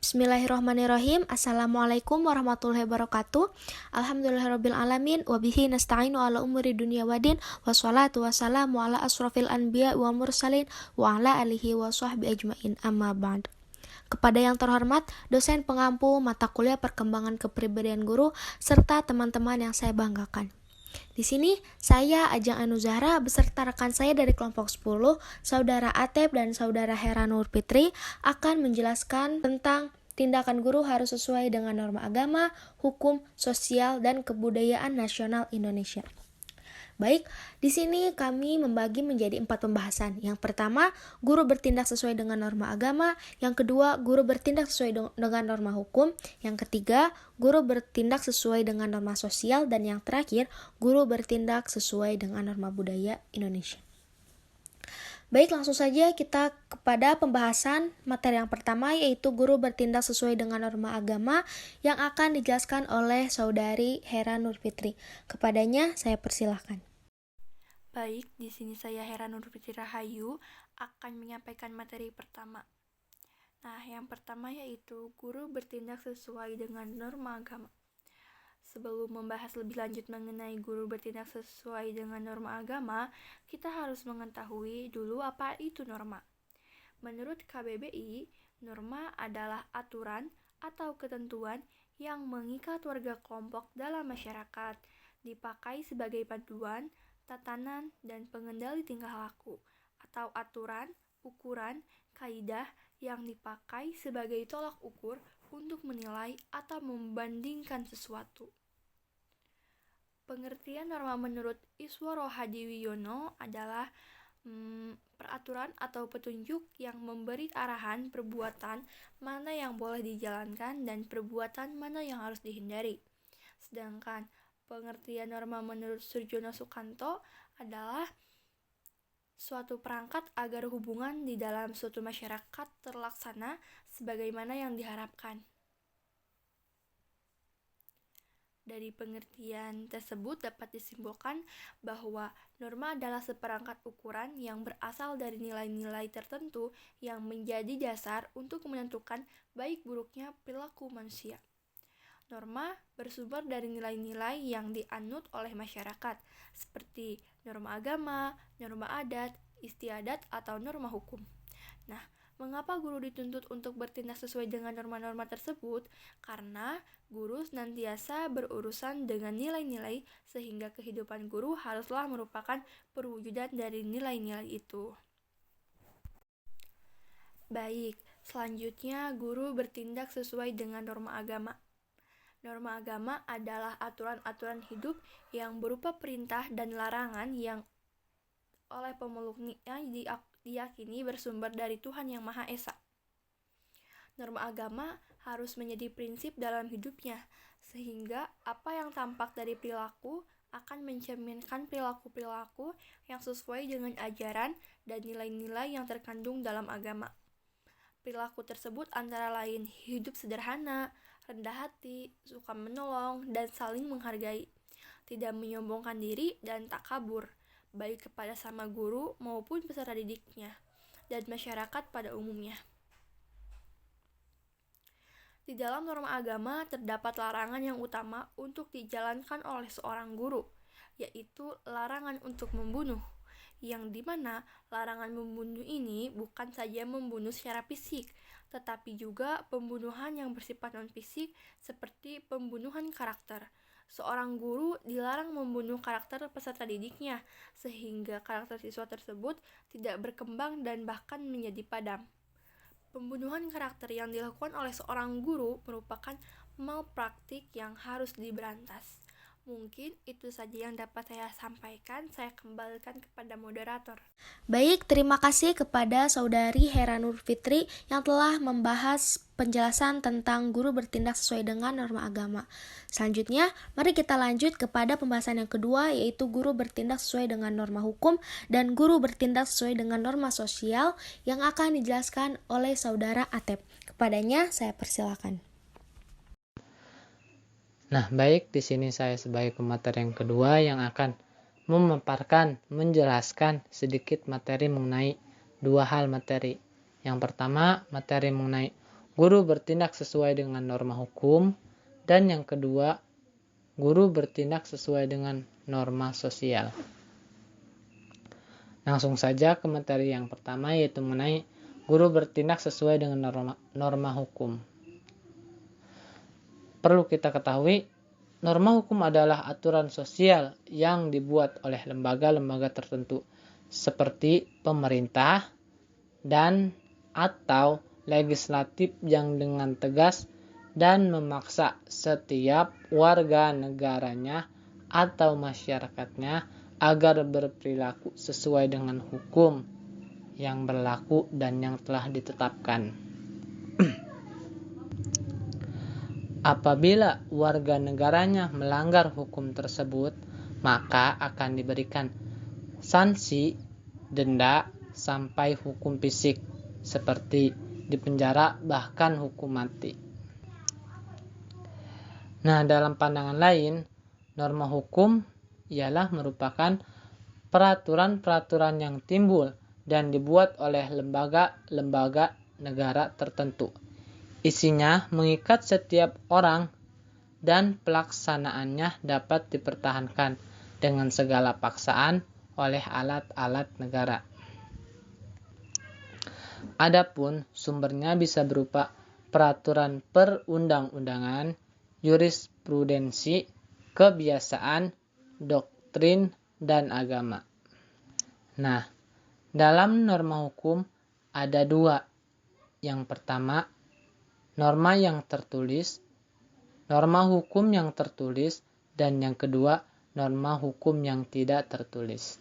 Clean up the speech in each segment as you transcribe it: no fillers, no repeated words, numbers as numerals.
Bismillahirrahmanirrahim. Assalamualaikum warahmatullahi wabarakatuh. Alhamdulillahirabbil alamin wa bihi nasta'inu ala umuri dunya waddin wassalatu wassalamu ala asrofil anbiya wa mursalin wa ala alihi wa sahbihi ajmain amma ba'd. Kepada yang terhormat dosen pengampu mata kuliah perkembangan kepribadian guru serta teman-teman yang saya banggakan. Di sini saya Ajeng Anu Zahra beserta rekan saya dari kelompok 10, Saudara Atep dan Saudara Hera Nur Fitri akan menjelaskan tentang tindakan guru harus sesuai dengan norma agama, hukum, sosial, dan kebudayaan nasional Indonesia. Baik, di sini kami membagi menjadi 4 pembahasan. Yang pertama, guru bertindak sesuai dengan norma agama. Yang kedua, guru bertindak sesuai dengan norma hukum. Yang ketiga, guru bertindak sesuai dengan norma sosial. Dan yang terakhir, guru bertindak sesuai dengan norma budaya Indonesia. Baik, langsung saja kita kepada pembahasan materi yang pertama, yaitu guru bertindak sesuai dengan norma agama yang akan dijelaskan oleh Saudari Hera Nur Fitri. Kepadanya saya persilahkan. Baik, di sini saya Hera Nur Fitri Rahayu akan menyampaikan materi pertama. Nah, yang pertama yaitu guru bertindak sesuai dengan norma agama. Sebelum membahas lebih lanjut mengenai guru bertindak sesuai dengan norma agama, kita harus mengetahui dulu apa itu norma. Menurut KBBI, norma adalah aturan atau ketentuan yang mengikat warga kelompok dalam masyarakat, dipakai sebagai panduan, tatanan, dan pengendali tingkah laku, atau aturan, ukuran, kaidah yang dipakai sebagai tolak ukur untuk menilai atau membandingkan sesuatu. Pengertian norma menurut Isworo Hadiwiono adalah peraturan atau petunjuk yang memberi arahan perbuatan mana yang boleh dijalankan dan perbuatan mana yang harus dihindari. Sedangkan pengertian norma menurut Surjono Sukanto adalah suatu perangkat agar hubungan di dalam suatu masyarakat terlaksana sebagaimana yang diharapkan. Dari pengertian tersebut dapat disimpulkan bahwa norma adalah seperangkat ukuran yang berasal dari nilai-nilai tertentu yang menjadi dasar untuk menentukan baik buruknya perilaku manusia. Norma bersumber dari nilai-nilai yang dianut oleh masyarakat, seperti norma agama, norma adat, istiadat, atau norma hukum. Nah, mengapa guru dituntut untuk bertindak sesuai dengan norma-norma tersebut? Karena guru senantiasa berurusan dengan nilai-nilai sehingga kehidupan guru haruslah merupakan perwujudan dari nilai-nilai itu. Baik, selanjutnya guru bertindak sesuai dengan norma agama. Norma agama adalah aturan-aturan hidup yang berupa perintah dan larangan yang oleh pemeluknya diyakini bersumber dari Tuhan Yang Maha Esa. Norma agama harus menjadi prinsip dalam hidupnya, sehingga apa yang tampak dari perilaku akan mencerminkan perilaku-perilaku yang sesuai dengan ajaran dan nilai-nilai yang terkandung dalam agama. Perilaku tersebut antara lain hidup sederhana, rendah hati, suka menolong, dan saling menghargai, tidak menyombongkan diri dan tak kabur, baik kepada sama guru maupun peserta didiknya, dan masyarakat pada umumnya. Di dalam norma agama terdapat larangan yang utama untuk dijalankan oleh seorang guru, yaitu larangan untuk membunuh, yang dimana larangan membunuh ini bukan saja membunuh secara fisik, tetapi juga pembunuhan yang bersifat non-fisik seperti pembunuhan karakter. Seorang guru dilarang membunuh karakter peserta didiknya, sehingga karakter siswa tersebut tidak berkembang dan bahkan menjadi padam. Pembunuhan karakter yang dilakukan oleh seorang guru merupakan malpraktik yang harus diberantas. Mungkin itu saja yang dapat saya sampaikan. Saya kembalikan kepada moderator. Baik, terima kasih kepada Saudari Hera Nur Fitri yang telah membahas penjelasan tentang guru bertindak sesuai dengan norma agama. Selanjutnya, mari kita lanjut kepada pembahasan yang kedua, yaitu guru bertindak sesuai dengan norma hukum dan guru bertindak sesuai dengan norma sosial yang akan dijelaskan oleh Saudara Atep. Kepadanya saya persilakan. Nah, baik, di sini saya sebagai pemateri yang kedua yang akan menjelaskan sedikit materi mengenai dua hal materi. Yang pertama, materi mengenai guru bertindak sesuai dengan norma hukum, dan yang kedua, guru bertindak sesuai dengan norma sosial. Langsung saja ke materi yang pertama, yaitu mengenai guru bertindak sesuai dengan norma hukum. Perlu kita ketahui, norma hukum adalah aturan sosial yang dibuat oleh lembaga-lembaga tertentu seperti pemerintah dan atau legislatif yang dengan tegas dan memaksa setiap warga negaranya atau masyarakatnya agar berperilaku sesuai dengan hukum yang berlaku dan yang telah ditetapkan. Apabila warga negaranya melanggar hukum tersebut, maka akan diberikan sanksi, denda, sampai hukum fisik seperti dipenjara bahkan hukum mati. Nah, dalam pandangan lain, norma hukum ialah merupakan peraturan-peraturan yang timbul dan dibuat oleh lembaga-lembaga negara tertentu. Isinya mengikat setiap orang dan pelaksanaannya dapat dipertahankan dengan segala paksaan oleh alat-alat negara. Adapun sumbernya bisa berupa peraturan perundang-undangan, jurisprudensi, kebiasaan, doktrin, dan agama. Nah, dalam norma hukum ada dua. Yang pertama, norma yang tertulis, norma hukum yang tertulis, dan yang kedua, norma hukum yang tidak tertulis.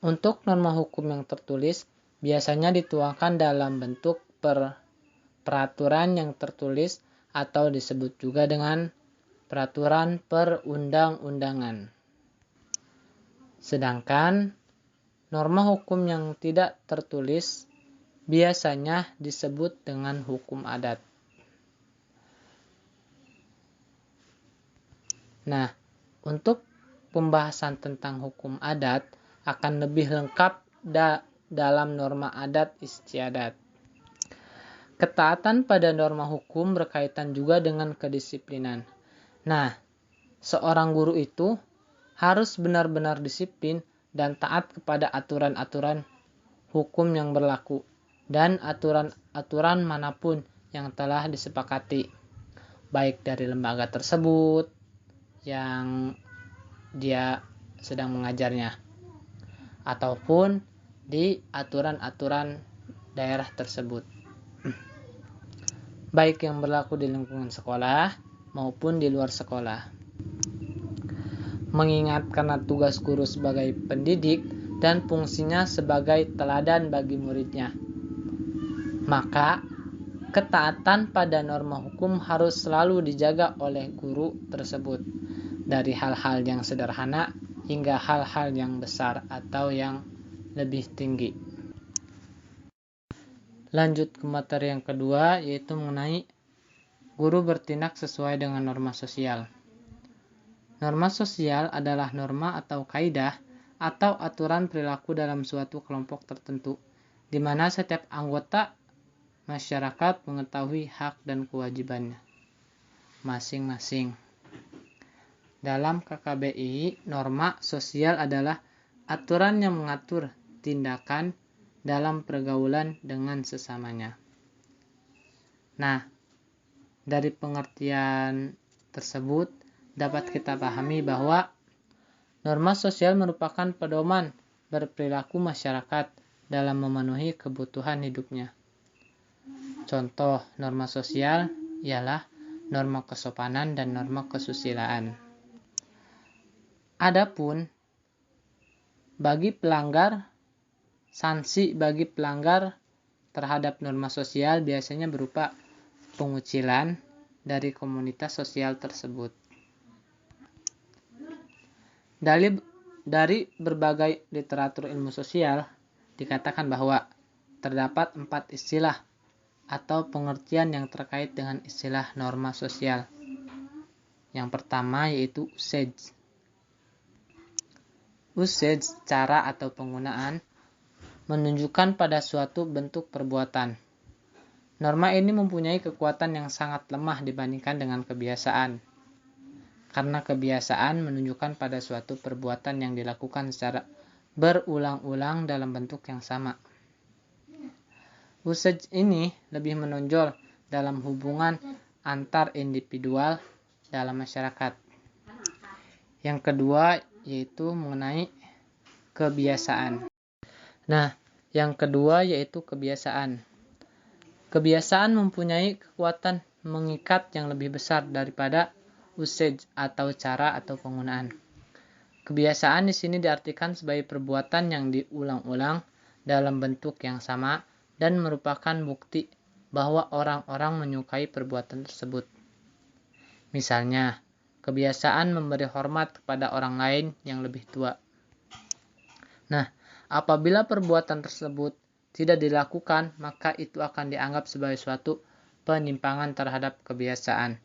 Untuk norma hukum yang tertulis, biasanya dituangkan dalam bentuk peraturan yang tertulis atau disebut juga dengan peraturan perundang-undangan. Sedangkan norma hukum yang tidak tertulis biasanya disebut dengan hukum adat. Nah, untuk pembahasan tentang hukum adat akan lebih lengkap dalam norma adat istiadat. Ketaatan pada norma hukum berkaitan juga dengan kedisiplinan. Nah, seorang guru itu harus benar-benar disiplin dan taat kepada aturan-aturan hukum yang berlaku dan aturan-aturan manapun yang telah disepakati, baik dari lembaga tersebut yang dia sedang mengajarnya, ataupun di aturan-aturan daerah tersebut, baik yang berlaku di lingkungan sekolah maupun di luar sekolah. Mengingat karena tugas guru sebagai pendidik dan fungsinya sebagai teladan bagi muridnya, maka ketaatan pada norma hukum harus selalu dijaga oleh guru tersebut, dari hal-hal yang sederhana hingga hal-hal yang besar atau yang lebih tinggi. Lanjut ke materi yang kedua, yaitu mengenai guru bertindak sesuai dengan norma sosial. Norma sosial adalah norma atau kaidah atau aturan perilaku dalam suatu kelompok tertentu, di mana setiap anggota masyarakat mengetahui hak dan kewajibannya masing-masing. Dalam KKBI, norma sosial adalah aturan yang mengatur tindakan dalam pergaulan dengan sesamanya. Nah, dari pengertian tersebut dapat kita pahami bahwa norma sosial merupakan pedoman berperilaku masyarakat dalam memenuhi kebutuhan hidupnya. Contoh norma sosial ialah norma kesopanan dan norma kesusilaan. Adapun bagi pelanggar, sanksi bagi pelanggar terhadap norma sosial biasanya berupa pengucilan dari komunitas sosial tersebut. Dari berbagai literatur ilmu sosial dikatakan bahwa terdapat 4 istilah atau pengertian yang terkait dengan istilah norma sosial. Yang pertama yaitu usage. Usage, cara atau penggunaan. menunjukkan pada suatu bentuk perbuatan. Norma ini mempunyai kekuatan yang sangat lemah dibandingkan dengan kebiasaan. Karena kebiasaan menunjukkan pada suatu perbuatan yang dilakukan secara berulang-ulang dalam bentuk yang sama. Usage ini lebih menonjol dalam hubungan antar individual dalam masyarakat. Yang kedua yaitu mengenai kebiasaan. Nah, yang kedua yaitu kebiasaan. Kebiasaan mempunyai kekuatan mengikat yang lebih besar daripada usage atau cara atau penggunaan. Kebiasaan di sini diartikan sebagai perbuatan yang diulang-ulang dalam bentuk yang sama dan merupakan bukti bahwa orang-orang menyukai perbuatan tersebut. Misalnya, kebiasaan memberi hormat kepada orang lain yang lebih tua. Nah, apabila perbuatan tersebut tidak dilakukan, maka itu akan dianggap sebagai suatu penyimpangan terhadap kebiasaan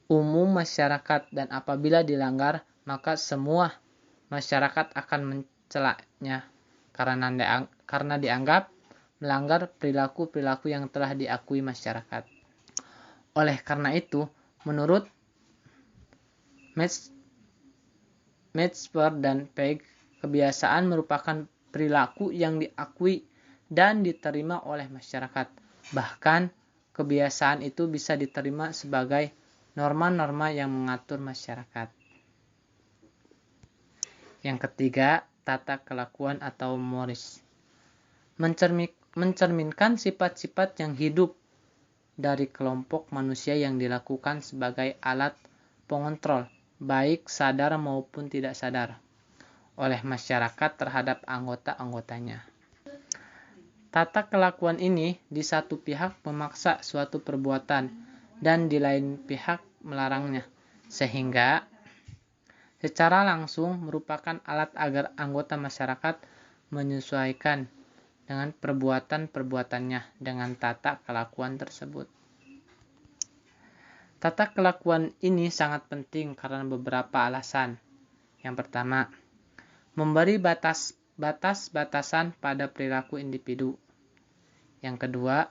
umum masyarakat, dan apabila dilanggar, maka semua masyarakat akan mencelanya karena dianggap melanggar perilaku-perilaku yang telah diakui masyarakat. Oleh karena itu, menurut Metzger dan Pegg, kebiasaan merupakan perilaku yang diakui dan diterima oleh masyarakat. Bahkan, kebiasaan itu bisa diterima sebagai norma-norma yang mengatur masyarakat. Yang ketiga, tata kelakuan atau moris. Mencerminkan sifat-sifat yang hidup dari kelompok manusia yang dilakukan sebagai alat pengontrol, baik sadar maupun tidak sadar, oleh masyarakat terhadap anggota-anggotanya. Tata kelakuan ini di satu pihak memaksa suatu perbuatan dan di lain pihak melarangnya, sehingga secara langsung merupakan alat agar anggota masyarakat menyesuaikan dengan perbuatan-perbuatannya dengan tata kelakuan tersebut. Tata kelakuan ini sangat penting karena beberapa alasan. Yang pertama, memberi batas-batasan pada perilaku individu. Yang kedua,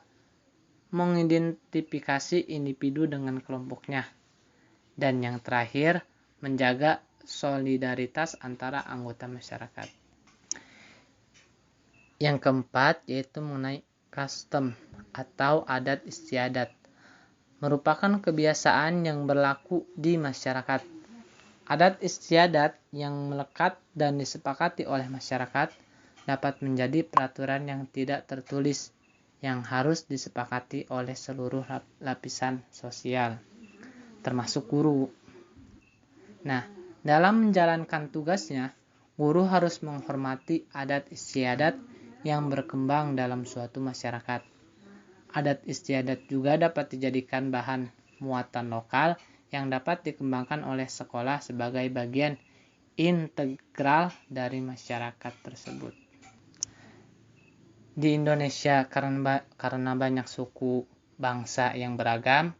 mengidentifikasi individu dengan kelompoknya. Dan yang terakhir, menjaga solidaritas antara anggota masyarakat. Yang keempat yaitu mengenai custom atau adat istiadat. Merupakan kebiasaan yang berlaku di masyarakat. Adat istiadat yang melekat dan disepakati oleh masyarakat dapat menjadi peraturan yang tidak tertulis yang harus disepakati oleh seluruh lapisan sosial, termasuk guru. Nah, dalam menjalankan tugasnya, guru harus menghormati adat istiadat yang berkembang dalam suatu masyarakat. Adat istiadat juga dapat dijadikan bahan muatan lokal yang dapat dikembangkan oleh sekolah sebagai bagian integral dari masyarakat tersebut. Di Indonesia, karena banyak suku bangsa yang beragam,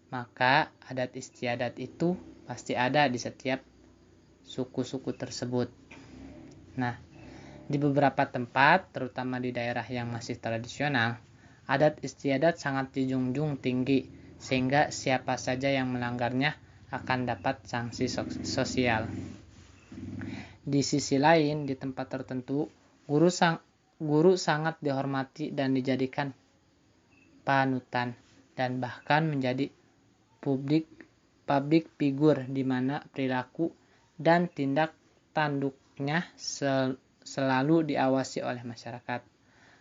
maka adat istiadat itu pasti ada di setiap suku-suku tersebut. Nah, di beberapa tempat, terutama di daerah yang masih tradisional, adat istiadat sangat dijunjung tinggi, sehingga siapa saja yang melanggarnya akan dapat sanksi sosial. Di sisi lain, di tempat tertentu, guru sangat dihormati dan dijadikan panutan, dan bahkan menjadi public figure di mana perilaku dan tindak tanduknya selalu diawasi oleh masyarakat.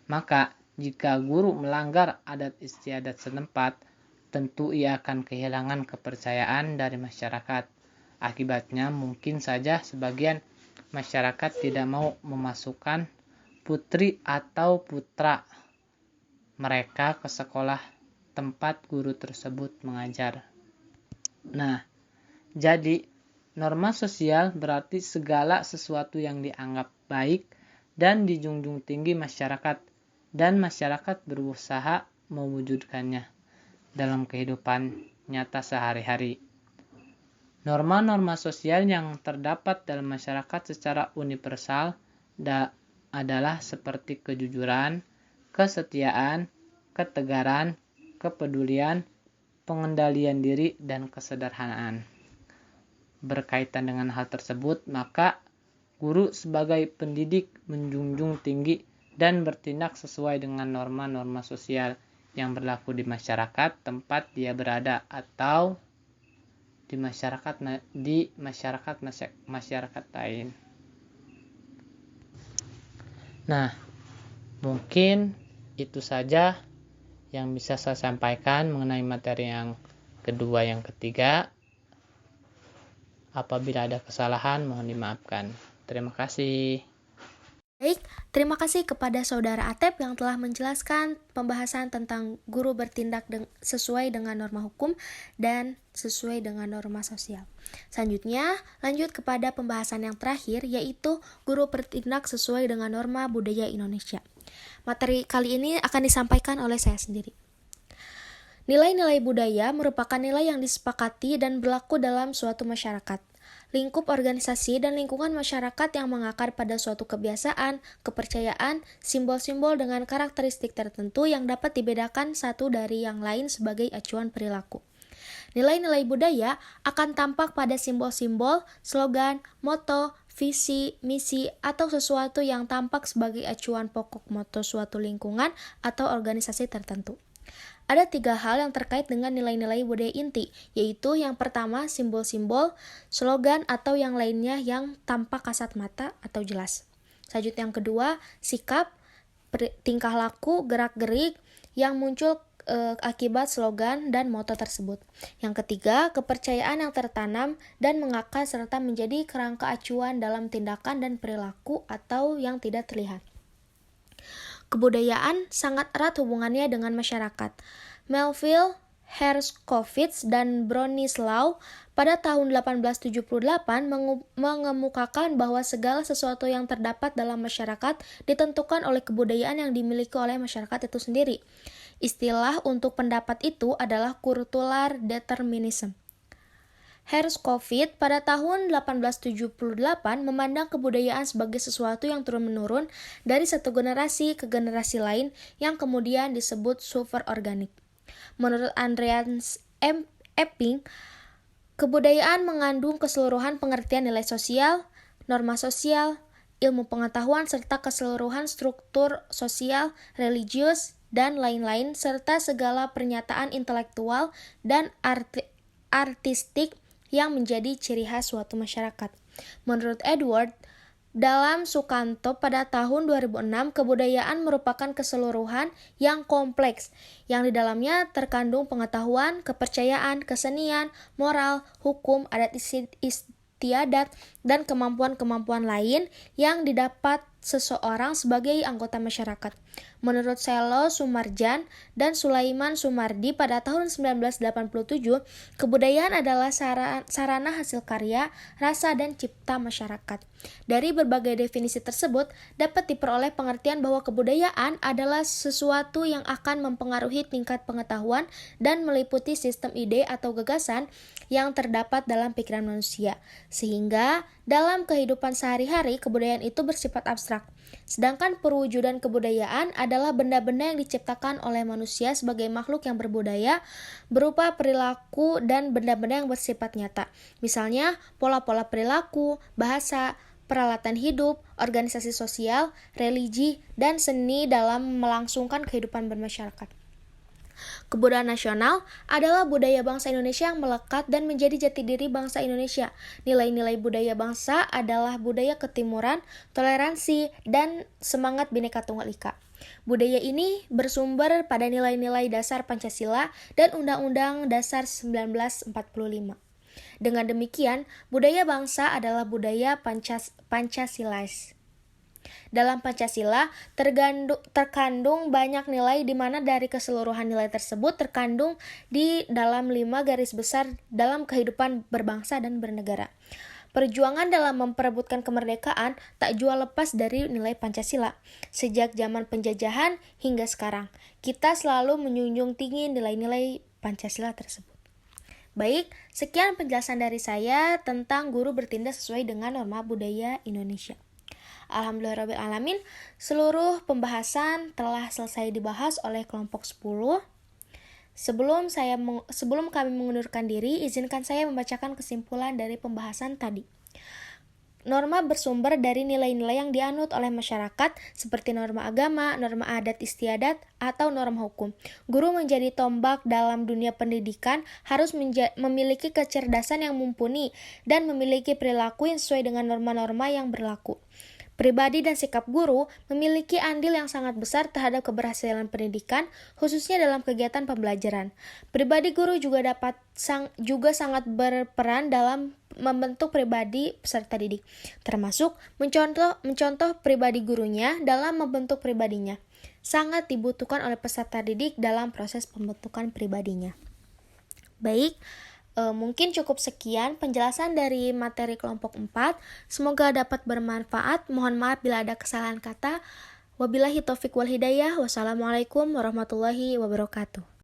Maka, jika guru melanggar adat istiadat setempat, tentu ia akan kehilangan kepercayaan dari masyarakat. Akibatnya, mungkin saja sebagian masyarakat tidak mau memasukkan putri atau putra mereka ke sekolah tempat guru tersebut mengajar. Nah, jadi norma sosial berarti segala sesuatu yang dianggap baik dan dijunjung tinggi masyarakat, dan masyarakat berusaha mewujudkannya dalam kehidupan nyata sehari-hari. Norma-norma sosial yang terdapat dalam masyarakat secara universal adalah seperti kejujuran, kesetiaan, ketegaran, kepedulian, pengendalian diri, dan kesederhanaan. Berkaitan dengan hal tersebut, maka guru sebagai pendidik menjunjung tinggi dan bertindak sesuai dengan norma-norma sosial yang berlaku di masyarakat tempat dia berada atau di masyarakat lain. Nah, mungkin itu saja yang bisa saya sampaikan mengenai materi yang kedua yang ketiga. Apabila ada kesalahan, mohon dimaafkan. Terima kasih. Baik, terima kasih kepada Saudara Atep yang telah menjelaskan pembahasan tentang guru bertindak sesuai dengan norma hukum dan sesuai dengan norma sosial. Selanjutnya, lanjut kepada pembahasan yang terakhir, yaitu guru bertindak sesuai dengan norma budaya Indonesia. Materi kali ini akan disampaikan oleh saya sendiri. Nilai-nilai budaya merupakan nilai yang disepakati dan berlaku dalam suatu masyarakat. Lingkup organisasi dan lingkungan masyarakat yang mengakar pada suatu kebiasaan, kepercayaan, simbol-simbol dengan karakteristik tertentu yang dapat dibedakan satu dari yang lain sebagai acuan perilaku. Nilai-nilai budaya akan tampak pada simbol-simbol, slogan, moto, visi, misi, atau sesuatu yang tampak sebagai acuan pokok moto suatu lingkungan atau organisasi tertentu. Ada 3 hal yang terkait dengan nilai-nilai budaya inti, yaitu yang pertama simbol-simbol, slogan, atau yang lainnya yang tampak kasat mata atau jelas. Selanjutnya yang kedua, sikap, tingkah laku, gerak-gerik yang muncul akibat slogan dan moto tersebut. Yang ketiga, kepercayaan yang tertanam dan mengakar serta menjadi kerangka acuan dalam tindakan dan perilaku atau yang tidak terlihat. Kebudayaan sangat erat hubungannya dengan masyarakat. Melville, Herskovits, dan Bronislaw pada tahun 1878 mengemukakan bahwa segala sesuatu yang terdapat dalam masyarakat ditentukan oleh kebudayaan yang dimiliki oleh masyarakat itu sendiri. Istilah untuk pendapat itu adalah cultural determinism. Herskovits pada tahun 1878 memandang kebudayaan sebagai sesuatu yang turun-menurun dari satu generasi ke generasi lain yang kemudian disebut superorganik. Menurut Andreas Epping, kebudayaan mengandung keseluruhan pengertian nilai sosial, norma sosial, ilmu pengetahuan serta keseluruhan struktur sosial, religius, dan lain-lain serta segala pernyataan intelektual dan artistik yang menjadi ciri khas suatu masyarakat. Menurut Edward dalam Sukanto pada tahun 2006, kebudayaan merupakan keseluruhan yang kompleks, yang di dalamnya terkandung pengetahuan, kepercayaan, kesenian, moral, hukum, adat istiadat, dan kemampuan-kemampuan lain yang didapat seseorang sebagai anggota masyarakat. Menurut Selo Sumarjan dan Sulaiman Sumardi pada tahun 1987, kebudayaan adalah sarana hasil karya, rasa, dan cipta masyarakat. Dari berbagai definisi tersebut, dapat diperoleh pengertian bahwa kebudayaan adalah sesuatu yang akan mempengaruhi tingkat pengetahuan dan meliputi sistem ide atau gagasan yang terdapat dalam pikiran manusia. Sehingga, dalam kehidupan sehari-hari, kebudayaan itu bersifat abstrak. Sedangkan perwujudan kebudayaan adalah benda-benda yang diciptakan oleh manusia sebagai makhluk yang berbudaya berupa perilaku dan benda-benda yang bersifat nyata. Misalnya, pola-pola perilaku, bahasa, peralatan hidup, organisasi sosial, religi, dan seni dalam melangsungkan kehidupan bermasyarakat. Kebudayaan nasional adalah budaya bangsa Indonesia yang melekat dan menjadi jati diri bangsa Indonesia. Nilai-nilai budaya bangsa adalah budaya ketimuran, toleransi, dan semangat Bhinneka Tunggal Ika. Budaya ini bersumber pada nilai-nilai dasar Pancasila dan Undang-Undang Dasar 1945. Dengan demikian, budaya bangsa adalah budaya Pancasilais. Dalam Pancasila terkandung banyak nilai di mana dari keseluruhan nilai tersebut terkandung di dalam 5 garis besar dalam kehidupan berbangsa dan bernegara. Perjuangan dalam memperebutkan kemerdekaan tak jua lepas dari nilai Pancasila. Sejak zaman penjajahan hingga sekarang, kita selalu menjunjung tinggi nilai-nilai Pancasila tersebut. Baik, sekian penjelasan dari saya tentang guru bertindak sesuai dengan norma budaya Indonesia. Alhamdulillahirrahmanirrahim, seluruh pembahasan telah selesai dibahas oleh kelompok 10. Sebelum kami mengundurkan diri, izinkan saya membacakan kesimpulan dari pembahasan tadi. Norma bersumber dari nilai-nilai yang dianut oleh masyarakat seperti norma agama, norma adat istiadat, atau norma hukum. Guru menjadi tombak dalam dunia pendidikan harus memiliki kecerdasan yang mumpuni dan memiliki perilaku yang sesuai dengan norma-norma yang berlaku. Pribadi dan sikap guru memiliki andil yang sangat besar terhadap keberhasilan pendidikan, khususnya dalam kegiatan pembelajaran. Pribadi guru juga sangat berperan dalam membentuk pribadi peserta didik, termasuk mencontoh pribadi gurunya dalam membentuk pribadinya. Sangat dibutuhkan oleh peserta didik dalam proses pembentukan pribadinya. Baik, mungkin cukup sekian penjelasan dari materi kelompok 4. Semoga dapat bermanfaat. Mohon maaf bila ada kesalahan kata. Wabillahi taufiq wal hidayah. Wassalamualaikum warahmatullahi wabarakatuh.